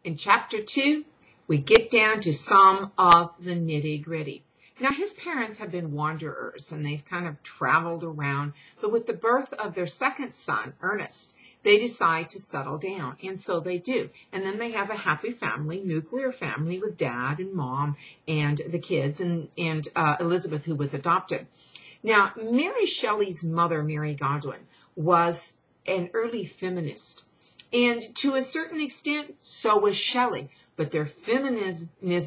In chapter 2, we get down to some of the nitty-gritty. Now, his parents have been wanderers, and they've kind of traveled around. But with the birth of their second son, Ernest, they decide to settle down, and so they do. And then they have a happy family, nuclear family, with dad and mom and the kids, and Elizabeth, who was adopted. Now, Mary Shelley's mother, Mary Godwin, was an early feminist. And to a certain extent, so was Shelley. But their feminism was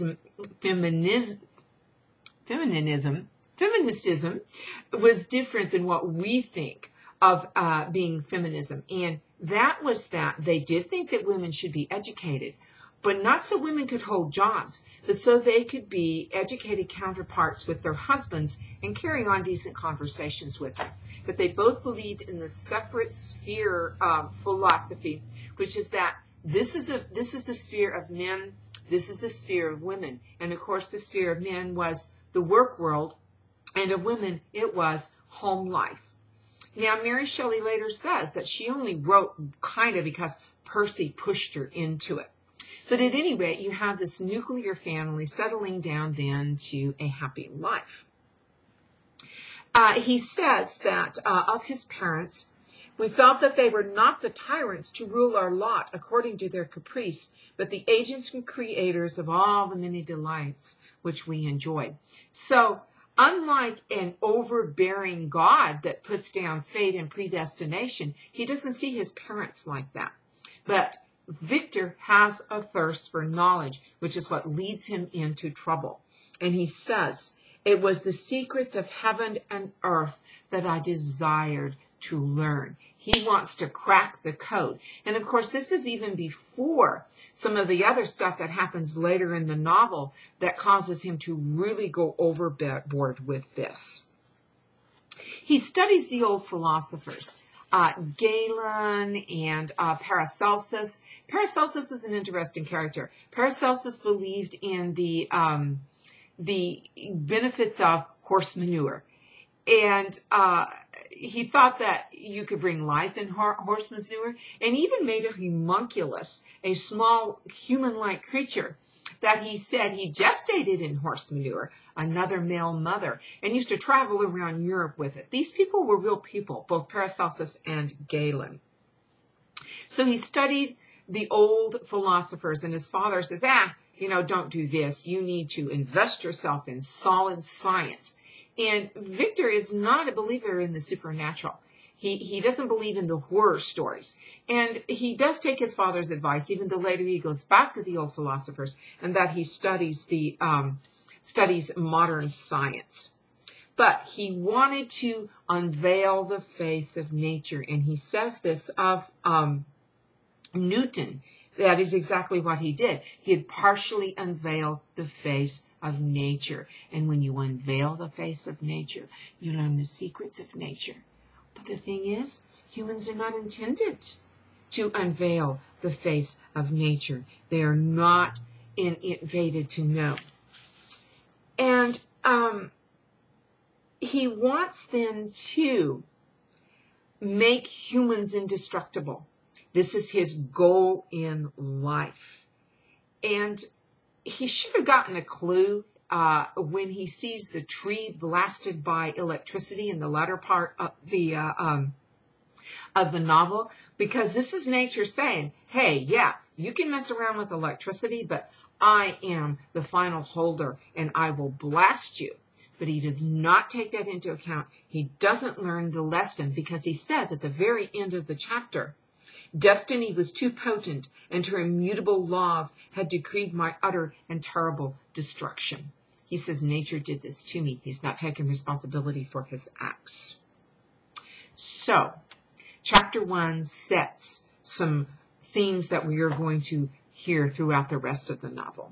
different than what we think of being feminism. And that was that they did think that women should be educated, but not so women could hold jobs, but so they could be educated counterparts with their husbands and carry on decent conversations with them. But they both believed in the separate sphere philosophy, which is that this is the sphere of men, this is the sphere of women. And of course, the sphere of men was the work world, and of women, it was home life. Now, Mary Shelley later says that she only wrote kind of because Percy pushed her into it. But at any rate, you have this nuclear family settling down then to a happy life. He says that of his parents, we felt that they were not the tyrants to rule our lot according to their caprice, but the agents and creators of all the many delights which we enjoyed. So, unlike an overbearing God that puts down fate and predestination, he doesn't see his parents like that. But Victor has a thirst for knowledge, which is what leads him into trouble. And he says, "It was the secrets of heaven and earth that I desired to learn." He wants to crack the code. And of course, this is even before some of the other stuff that happens later in the novel that causes him to really go overboard with this. He studies the old philosophers, Galen and Paracelsus. Paracelsus is an interesting character. Paracelsus believed in the benefits of horse manure. And he thought that you could bring life in horse manure, and even made a homunculus, a small human-like creature that he said he gestated in horse manure, another male mother, and used to travel around Europe with it. These people were real people, both Paracelsus and Galen. So he studied the old philosophers, and his father says, don't do this. You need to invest yourself in solid science. And Victor is not a believer in the supernatural. He doesn't believe in the horror stories. And he does take his father's advice, even though later he goes back to the old philosophers, and that he studies modern science. But he wanted to unveil the face of nature. And he says this of Newton. That is exactly what he did. He had partially unveiled the face of nature. And when you unveil the face of nature, you learn the secrets of nature. But the thing is, humans are not intended to unveil the face of nature. They are not invited to know. And he wants then to make humans indestructible. This is his goal in life. And he should have gotten a clue when he sees the tree blasted by electricity in the latter part of the novel, because this is nature saying, hey, yeah, you can mess around with electricity, but I am the final holder and I will blast you. But he does not take that into account. He doesn't learn the lesson, because he says at the very end of the chapter, destiny was too potent, and her immutable laws had decreed my utter and terrible destruction. He says, nature did this to me. He's not taking responsibility for his acts. So, chapter 1 sets some themes that we are going to hear throughout the rest of the novel.